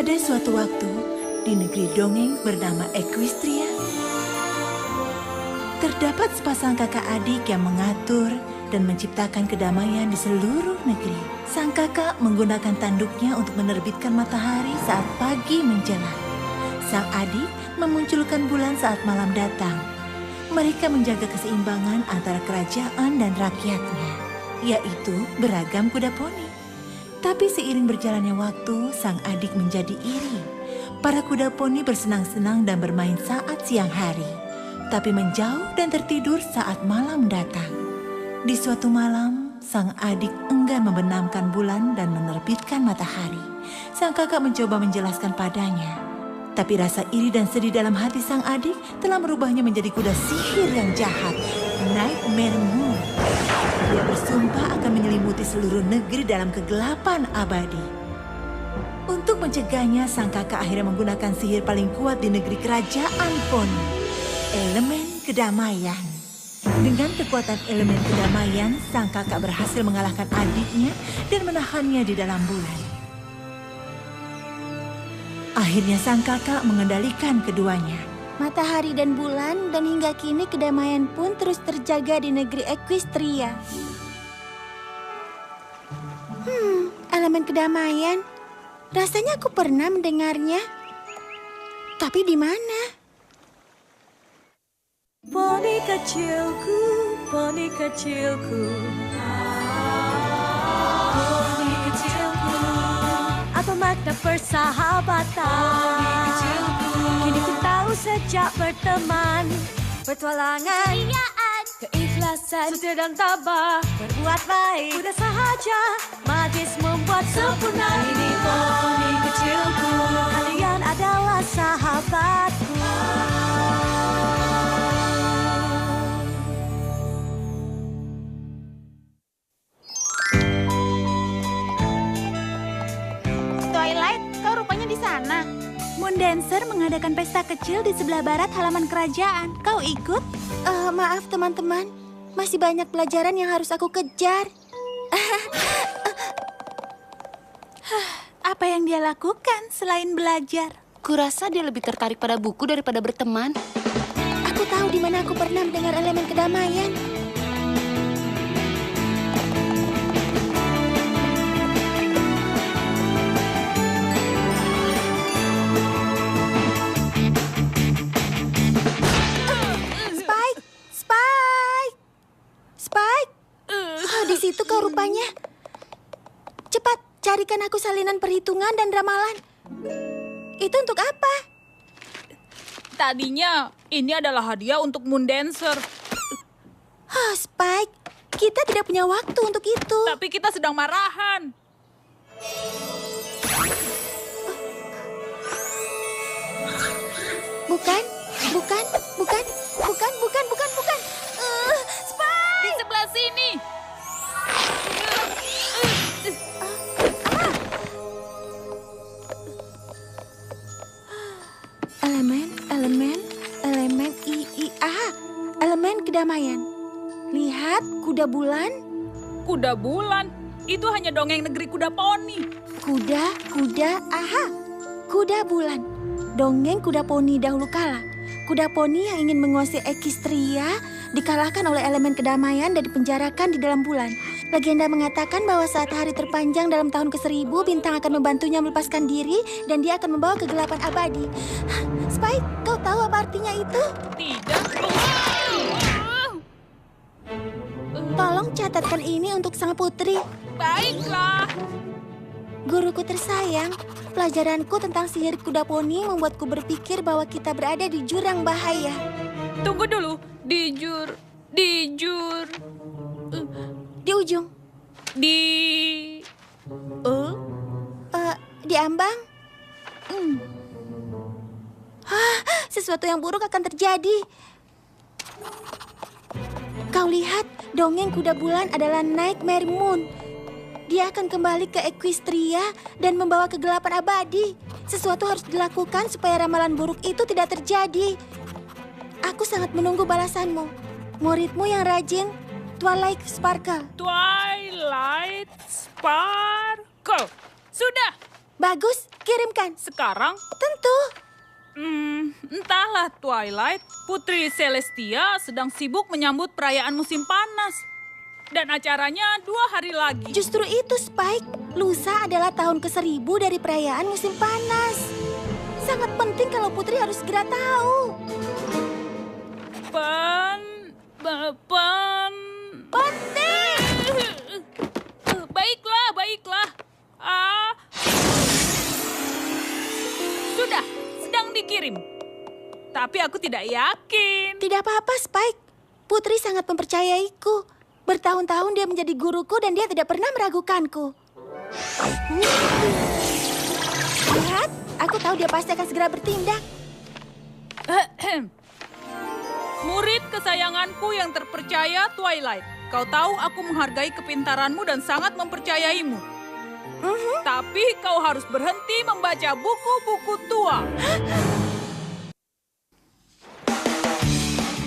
Pada suatu waktu, di negeri dongeng bernama Equestria, terdapat sepasang kakak adik yang mengatur dan menciptakan kedamaian di seluruh negeri. Sang kakak menggunakan tanduknya untuk menerbitkan matahari saat pagi menjelang. Sang adik memunculkan bulan saat malam datang. Mereka menjaga keseimbangan antara kerajaan dan rakyatnya, yaitu beragam kuda poni. Tapi seiring berjalannya waktu, sang adik menjadi iri. Para kuda poni bersenang-senang dan bermain saat siang hari, tapi menjauh dan tertidur saat malam datang. Di suatu malam, sang adik enggan membenamkan bulan dan menerbitkan matahari. Sang kakak mencoba menjelaskan padanya, tapi rasa iri dan sedih dalam hati sang adik telah merubahnya menjadi kuda sihir yang jahat, Nightmare Moon. Dia bersumpah akan menyelimuti seluruh negeri dalam kegelapan abadi. Untuk mencegahnya, sang kakak akhirnya menggunakan sihir paling kuat di negeri kerajaan poni, elemen kedamaian. Dengan kekuatan elemen kedamaian, sang kakak berhasil mengalahkan adiknya dan menahannya di dalam bulan. Akhirnya sang kakak mengendalikan keduanya. Matahari dan bulan, dan hingga kini kedamaian pun terus terjaga di negeri Equestria. Elemen kedamaian. Rasanya aku pernah mendengarnya. Tapi di mana? Poni kecilku, poni kecilku. Poni kecilku. Apa makna persahabatan? Poni kecilku. Kini ku tahu sejak berteman, petualangan, keceriaan, keikhlasan, setia dan tabah, berbuat baik, mudah sahaja, magis membuat sempurna. Ini poni kecilku, kalian adalah sahabatku. Twilight, kau rupanya di sana. Moon Dancer mengadakan pesta kecil di sebelah barat halaman kerajaan. Kau ikut? Maaf teman-teman, masih banyak pelajaran yang harus aku kejar. Apa yang dia lakukan selain belajar? Kurasa dia lebih tertarik pada buku daripada berteman. Aku tahu di mana aku pernah mendengar elemen kedamaian. Di situ kau rupanya. Cepat, carikan aku salinan perhitungan dan ramalan. Itu untuk apa? Tadinya, ini adalah hadiah untuk Moon Dancer. Spike, kita tidak punya waktu untuk itu. Tapi kita sedang marahan. Bukan. Spike! Di sebelah sini. Elemen kedamaian. Lihat, kuda bulan. Kuda bulan. Itu hanya dongeng negeri kuda poni. Kuda bulan. Dongeng kuda poni dahulu kala. Kuda poni yang ingin menguasai Equestria dikalahkan oleh elemen kedamaian dan dipenjarakan di dalam bulan. Legenda mengatakan bahwa saat hari terpanjang dalam tahun ke-1000, bintang akan membantunya melepaskan diri dan dia akan membawa kegelapan abadi. Spike, kau tahu apa artinya itu? Tidak. Tolong catatkan ini untuk sang putri. Baiklah. Guruku tersayang, pelajaranku tentang sihir kuda poni membuatku berpikir bahwa kita berada di jurang bahaya. Tunggu dulu. Di ujung. Di ambang. Sesuatu yang buruk akan terjadi. Kau lihat, dongeng kuda bulan adalah Nightmare Moon. Dia akan kembali ke Equestria dan membawa kegelapan abadi. Sesuatu harus dilakukan supaya ramalan buruk itu tidak terjadi. Aku sangat menunggu balasanmu. Muridmu yang rajin, Twilight Sparkle. Twilight Sparkle. Sudah. Bagus, kirimkan. Sekarang? Tentu. Entahlah Twilight. Putri Celestia sedang sibuk menyambut perayaan musim panas. Dan acaranya 2 hari lagi. Justru itu, Spike. Lusa adalah tahun ke-1000 dari perayaan musim panas. Sangat penting kalau Putri harus segera tahu. Penting! Baiklah. Sudah, sedang dikirim. Tapi aku tidak yakin. Tidak apa-apa, Spike. Putri sangat mempercayaiku. Bertahun-tahun dia menjadi guruku dan dia tidak pernah meragukanku. Lihat, aku tahu dia pasti akan segera bertindak. Murid kesayanganku yang terpercaya, Twilight. Kau tahu aku menghargai kepintaranmu dan sangat mempercayaimu. Tapi kau harus berhenti membaca buku-buku tua.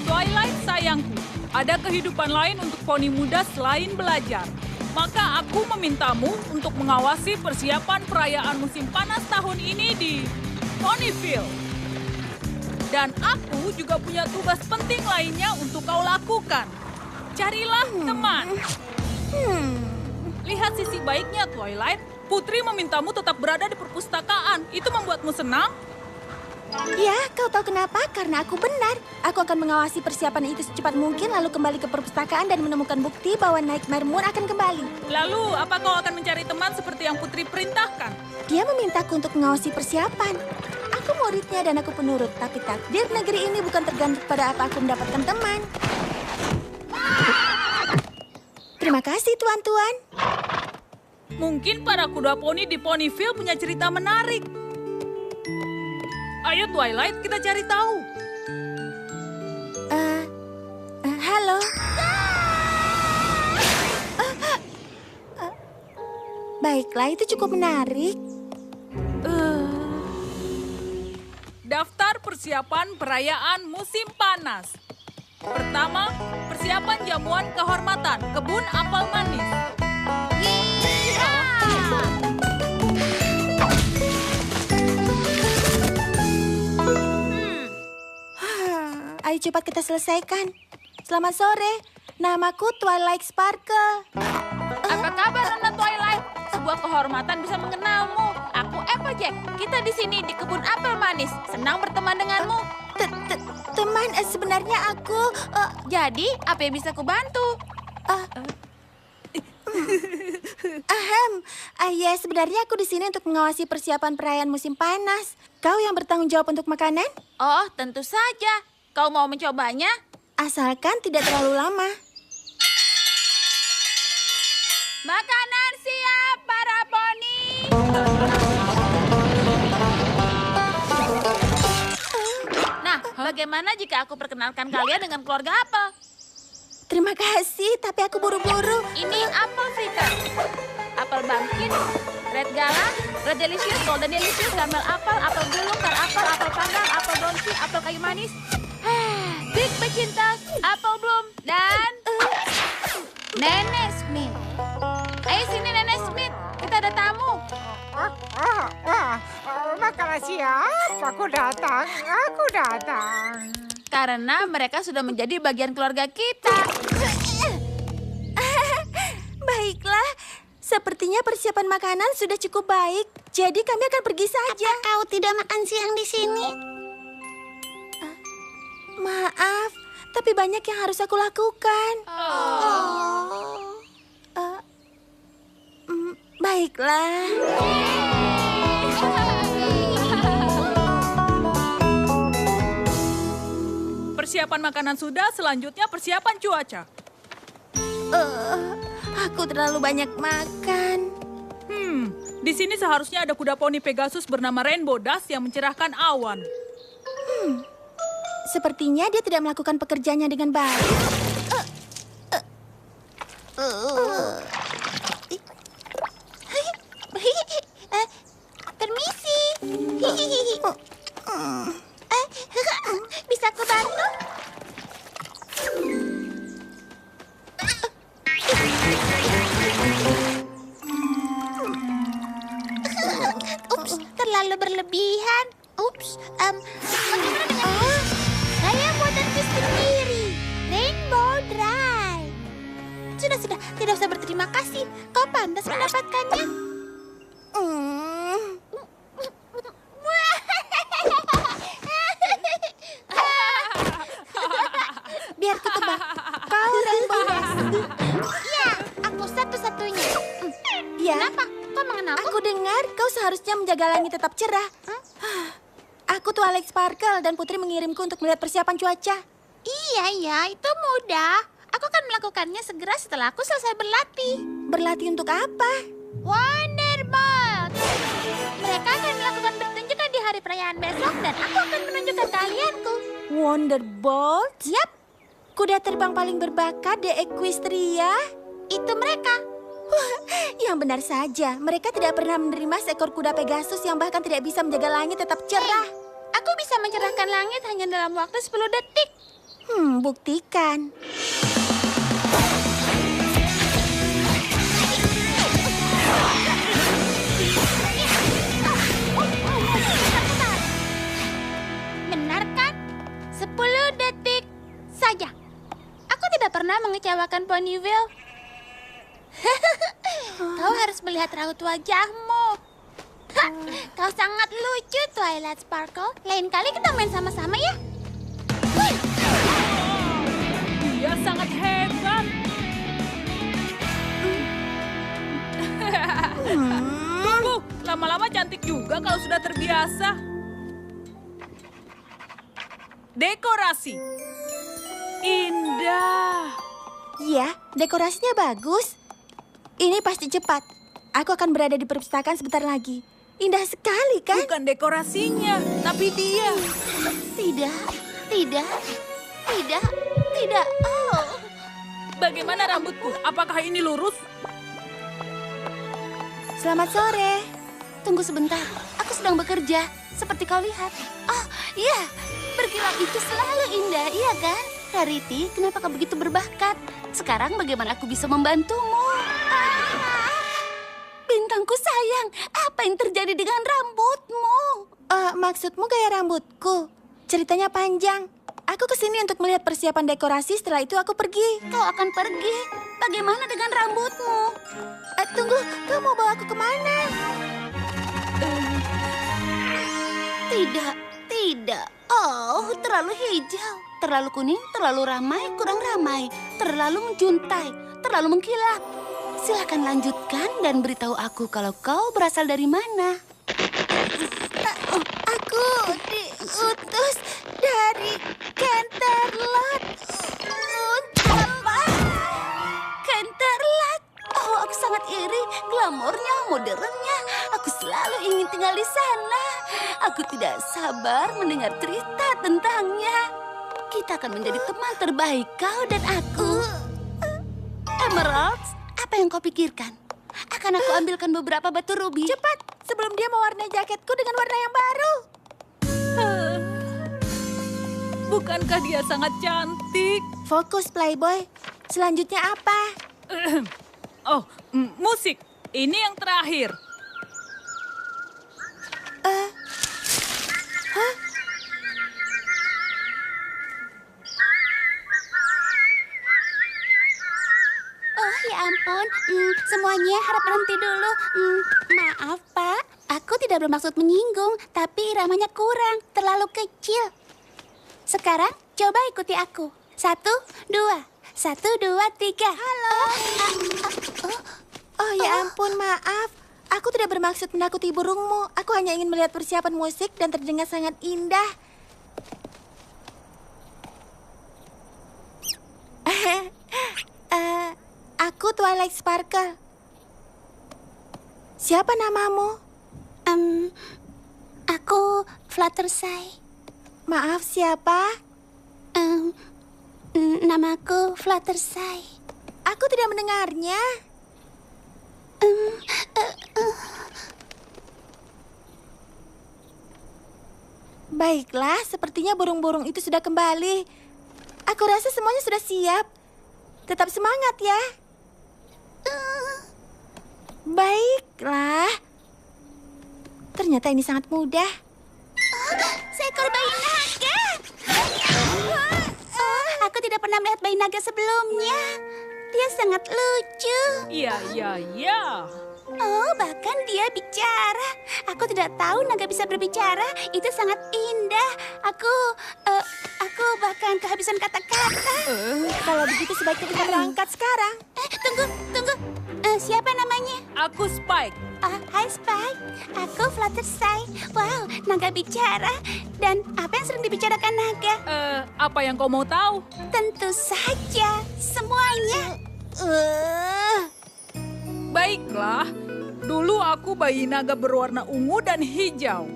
Twilight sayangku, ada kehidupan lain untuk poni muda selain belajar. Maka aku memintamu untuk mengawasi persiapan perayaan musim panas tahun ini di Ponyville. Dan aku juga punya tugas penting lainnya untuk kau lakukan. Carilah teman. Lihat sisi baiknya, Twilight. Putri memintamu tetap berada di perpustakaan. Itu membuatmu senang? Ya, kau tahu kenapa? Karena aku benar. Aku akan mengawasi persiapan itu secepat mungkin lalu kembali ke perpustakaan dan menemukan bukti bahwa Nightmare Moon akan kembali. Lalu, apa kau akan mencari teman seperti yang Putri perintahkan? Dia memintaku untuk mengawasi persiapan. Aku muridnya dan aku penurut, tapi takdir negeri ini bukan tergantung pada apa aku mendapatkan teman. Terima kasih, tuan-tuan. Mungkin para kuda poni di Ponyville punya cerita menarik. Ayo Twilight, kita cari tahu. Halo. Baiklah, itu cukup menarik. Daftar persiapan perayaan musim panas. Pertama, persiapan jamuan kehormatan kebun apel manis. Ayo cepat kita selesaikan. Selamat sore, namaku Twilight Sparkle. Apa kabar, Nona Twilight? Sebuah kehormatan bisa mengenalmu. Aku Applejack. Kita di sini di kebun apel manis. Senang berteman denganmu. Teman, sebenarnya aku... Jadi, apa yang bisa kubantu? Ya, sebenarnya aku di sini untuk mengawasi persiapan perayaan musim panas. Kau yang bertanggung jawab untuk makanan? Oh, tentu saja. Kau mau mencobanya? Asalkan tidak terlalu lama. Makanan siap, para poni. Nah, bagaimana jika aku perkenalkan kalian dengan keluarga apel? Terima kasih, tapi aku buru-buru. Ini apel fritter, apel bangkit, red gala, red delicious, golden delicious, caramel apel, apel gulung, tar apel, apel panggang, apel bronchi, apel kayu manis, big pecinta, apel bloom, dan Nenek Smith. Ayo sini Nenek Smith, kita ada tamu. Makanan siap, aku datang. Karena mereka sudah menjadi bagian keluarga kita. Baiklah, sepertinya persiapan makanan sudah cukup baik. Jadi kami akan pergi saja. Apa kau tidak makan siang di sini? Maaf, tapi banyak yang harus aku lakukan. Baiklah. Persiapan makanan sudah, selanjutnya persiapan cuaca. Aku terlalu banyak makan. Di sini seharusnya ada kuda poni Pegasus bernama Rainbow Dash yang mencerahkan awan. Sepertinya dia tidak melakukan pekerjaannya dengan baik. Permisi. Bisa aku bantu? terlalu berlebihan. Ups, bagaimana dengan saya buatanku sendiri, Rainbow Drive. Sudah, tidak usah berterima kasih. Kau pantas mendapatkannya. Biar ku tebak, kau Rainbow Dash. Ya, aku satu-satunya. Ya, kenapa? Kau mengenalku? Aku dengar kau seharusnya menjaga langit tetap cerah. Aku Twilight Sparkle dan Putri mengirimku untuk melihat persiapan cuaca. Iya, itu mudah. Aku akan melakukannya segera setelah aku selesai berlatih. Berlatih untuk apa? Wonderbolt! Mereka akan melakukan pertunjukan di hari perayaan besok dan aku akan menunjukkan keahlianku. Wonderbolt? Yap. Kuda terbang paling berbakat di Equestria. Itu mereka. Yang benar saja, mereka tidak pernah menerima seekor kuda Pegasus yang bahkan tidak bisa menjaga langit tetap cerah. Aku bisa mencerahkan langit hanya dalam waktu 10 detik. Buktikan. Benar kan? 10 detik saja. Aku tidak pernah mengecewakan Ponyville. Kau harus melihat raut wajahmu. Kau sangat lucu, Twilight Sparkle. Lain kali kita main sama-sama ya. Dia sangat hebat. Tunggu, lama-lama cantik juga kalau sudah terbiasa. Dekorasi. Indah. Iya, dekorasinya bagus. Ini pasti cepat. Aku akan berada di perpustakaan sebentar lagi. Indah sekali, kan? Bukan dekorasinya, tapi dia. Tidak. Oh. Bagaimana rambutku? Apakah ini lurus? Selamat sore. Tunggu sebentar, aku sedang bekerja. Seperti kau lihat. Oh, iya, berkilau itu selalu indah, iya kan? Rarity, kenapa kau begitu berbakat? Sekarang bagaimana aku bisa membantumu? Bintangku sayang, apa yang terjadi dengan rambutmu? Maksudmu gaya rambutku? Ceritanya panjang. Aku kesini untuk melihat persiapan dekorasi, setelah itu aku pergi. Kau akan pergi? Bagaimana dengan rambutmu? Tunggu, kau mau bawa aku kemana? Tidak. Oh, terlalu hijau. Terlalu kuning, terlalu ramai, kurang ramai. Terlalu menjuntai, terlalu mengkilap. Silakan lanjutkan dan beritahu aku kalau kau berasal dari mana. Aku diutus dari Canterlot. Apa? Canterlot? Oh, aku sangat iri. Glamornya, modernnya. Aku selalu ingin tinggal di sana. Aku tidak sabar mendengar cerita tentangnya. Kita akan menjadi teman terbaik, kau dan aku. Emeralds, apa yang kau pikirkan? Akan aku ambilkan beberapa batu rubi. Cepat, sebelum dia mewarnai jaketku dengan warna yang baru. Bukankah dia sangat cantik? Fokus, Playboy. Selanjutnya apa? Musik. Ini yang terakhir. Oh, ya ampun. Semuanya harap berhenti dulu. Maaf, Pak. Aku tidak bermaksud menyinggung, tapi iramanya kurang, terlalu kecil. Sekarang, coba ikuti aku. 1, 2. 1, 2, 3. Halo. Oh, ya ampun, maaf. Aku tidak bermaksud menakuti burungmu. Aku hanya ingin melihat persiapan musik dan terdengar sangat indah. Aku Twilight Sparkle. Siapa namamu? Aku Fluttershy. Maaf, siapa? Namaku Fluttershy. Aku tidak mendengarnya. Baiklah, sepertinya burung-burung itu sudah kembali. Aku rasa semuanya sudah siap. Tetap semangat ya. Baiklah. Ternyata Ternyata ini sangat mudah. Seekor bayi naga. Aku tidak pernah melihat bayi naga sebelumnya. Dia sangat lucu. Iya. Oh, bahkan dia bicara. Aku tidak tahu naga bisa berbicara. Itu sangat indah. Aku bahkan kehabisan kata-kata. Kalau begitu sebaiknya kita berangkat sekarang. Tunggu. Siapa namanya? Aku Spike. Hai Spike, aku Fluttershy. Wow, naga bicara. Dan apa yang sering dibicarakan naga? Apa yang kau mau tahu? Tentu saja, semuanya. Baiklah, dulu aku bayi naga berwarna ungu dan hijau.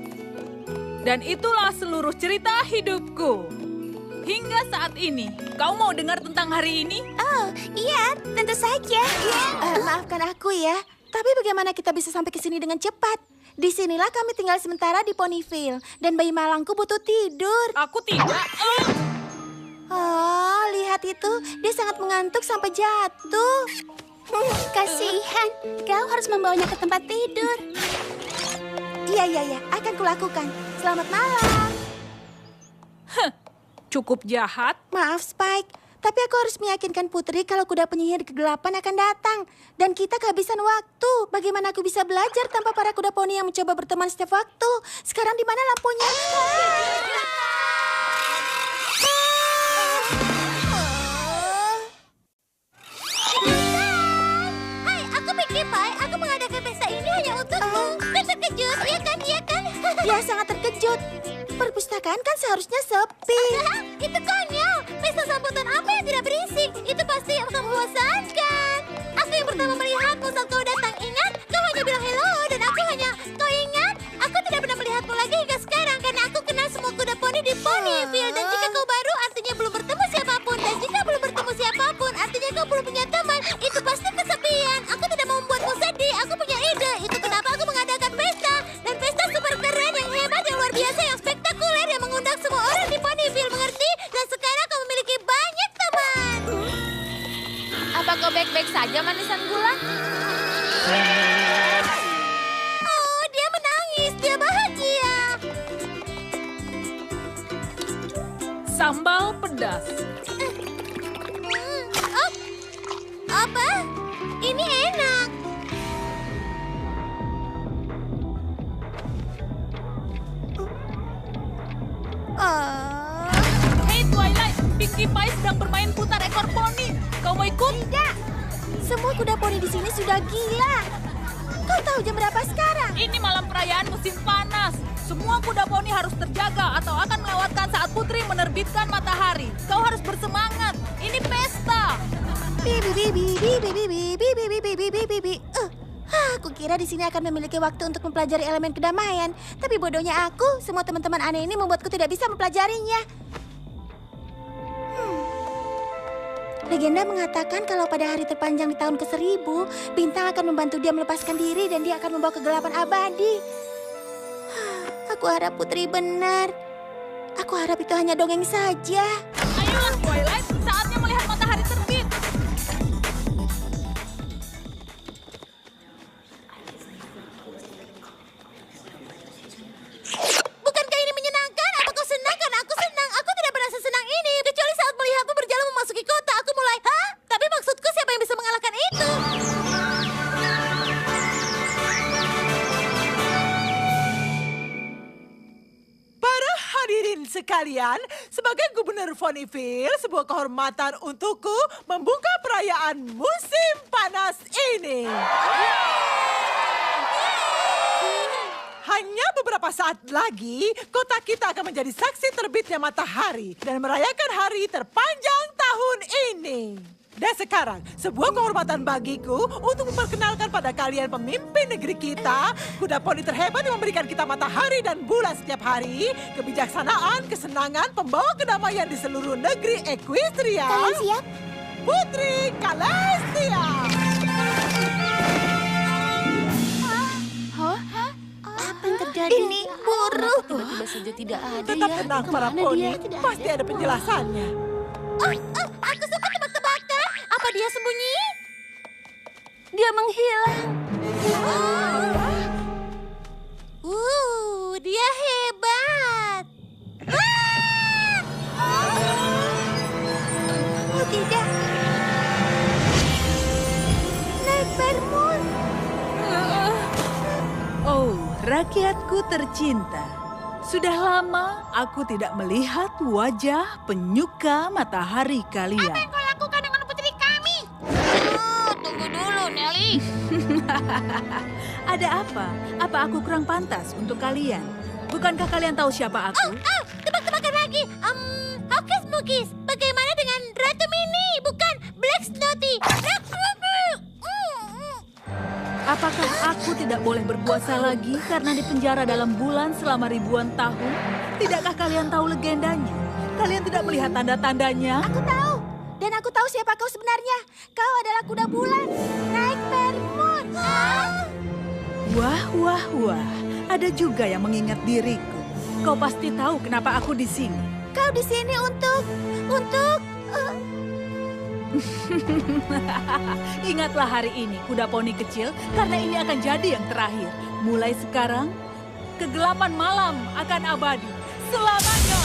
Dan itulah seluruh cerita hidupku. Hingga saat ini, kau mau dengar tentang hari ini? Oh, iya, tentu saja. Maafkan aku ya, tapi bagaimana kita bisa sampai ke sini dengan cepat? Disinilah kami tinggal sementara di Ponyville, dan bayi malangku butuh tidur. Aku tidak. Oh, lihat itu, dia sangat mengantuk sampai jatuh. Kasihan, kau harus membawanya ke tempat tidur. Iya, akan kulakukan. Selamat malam. Cukup jahat. Maaf, Spike. Tapi aku harus meyakinkan Putri kalau kuda penyihir kegelapan akan datang. Dan kita kehabisan waktu. Bagaimana aku bisa belajar tanpa para kuda poni yang mencoba berteman setiap waktu? Sekarang di mana lampunya? Hai, aku Pinkie Pie. Aku mengadakan pesta ini hanya untukmu. Kau terkejut, iya kan? Dia sangat terkejut. Perpustakaan kan seharusnya sepi. Itu konyol. Pesta sambutan apa yang tidak berisik? Itu pasti akan membosankan. Aku yang pertama melihatmu saat kau datang. Ingat? Kau hanya bilang hello dan aku hanya... Kau ingat? Aku tidak pernah melihatmu lagi hingga sekarang karena aku kenal semua kuda poni di Ponyville. Dan jika kau baru, artinya belum bertemu siapapun. Dan jika belum bertemu siapapun, artinya kau belum punya teman. Itu pasti kesepian. Aku tidak mau membuatmu sedih. Aku punya ide. Itu kenapa aku mengadakan pesta. Dan pesta super keren yang hebat, yang luar biasa, yang spektakuler, yang mengundang semua orang di Ponyville, mengerti? Dan sekarang kau memiliki banyak teman. Apa kau baik-baik saja, manisan gula? Oh, dia menangis. Dia bahagia. Sambal pedas. Oh, apa? Ini enak. Hey Twilight, Pinkie Pie sedang bermain putar ekor poni. Kau mau ikut? Tidak. Semua kuda poni di sini sudah gila. Kau tahu jam berapa sekarang? Ini malam perayaan musim panas. Semua kuda poni harus terjaga atau akan melewatkan saat putri menerbitkan matahari. Kau harus bersemangat. Ini pesta. Aku kira di sini akan memiliki waktu untuk mempelajari elemen kedamaian. Tapi bodohnya aku, semua teman-teman aneh ini membuatku tidak bisa mempelajarinya. Legenda mengatakan kalau pada hari terpanjang di tahun ke-1000, bintang akan membantu dia melepaskan diri dan dia akan membawa kegelapan abadi. Aku harap Putri benar. Aku harap itu hanya dongeng saja. Ayolah Twilight, saatnya melihat matahari terbit. Bukankah ini menyenangkan? Apa kau senang? Karena aku senang. Aku tidak pernah sesenang ini. Kecuali saat melihatmu berjalan memasuki kota. Aku mulai, hah? Tapi maksudku siapa yang bisa mengalahkan itu? Para hadirin sekalian, sebagai Gubernur Ponyville, sebuah kehormatan untukku membuka perayaan musim panas ini. Hanya beberapa saat lagi, kota kita akan menjadi saksi terbitnya matahari dan merayakan hari terpanjang tahun ini. Dan sekarang, sebuah kehormatan bagiku untuk memperkenalkan pada kalian pemimpin negeri kita, kuda poni terhebat yang memberikan kita matahari dan bulan setiap hari, kebijaksanaan, kesenangan, pembawa kedamaian di seluruh negeri Equestria. Kalian siap? Putri Calastia. Apa yang terjadi? Ini buruk. Tiba-tiba saja tidak ada Tetap ya. tenang para Kemana poni, dia? Tidak pasti ada penjelasannya. Aku suka tebak-tebakan. Apa dia sembunyi? Dia menghilang. Rakyatku tercinta, sudah lama aku tidak melihat wajah penyuka matahari kalian. Apa yang kau lakukan dengan putri kami? Tunggu dulu, Nelly. Ada apa? Apa aku kurang pantas untuk kalian? Bukankah kalian tahu siapa aku? Tebak-tebakan lagi. Hokus Pokis, bagaimana dengan Ratu Mini? Bukan Black Snotty. Apakah aku tidak boleh berpuasa lagi karena dipenjara dalam bulan selama ribuan tahun? Tidakkah kalian tahu legendanya? Kalian tidak melihat tanda-tandanya? Aku tahu. Dan aku tahu siapa kau sebenarnya. Kau adalah kuda bulan. Naik Permon. Wah, wah, wah. Ada juga yang mengingat diriku. Kau pasti tahu kenapa aku di sini. Kau di sini untuk... Ingatlah hari ini, kuda poni kecil, karena ini akan jadi yang terakhir. Mulai sekarang, kegelapan malam akan abadi. Selamanya!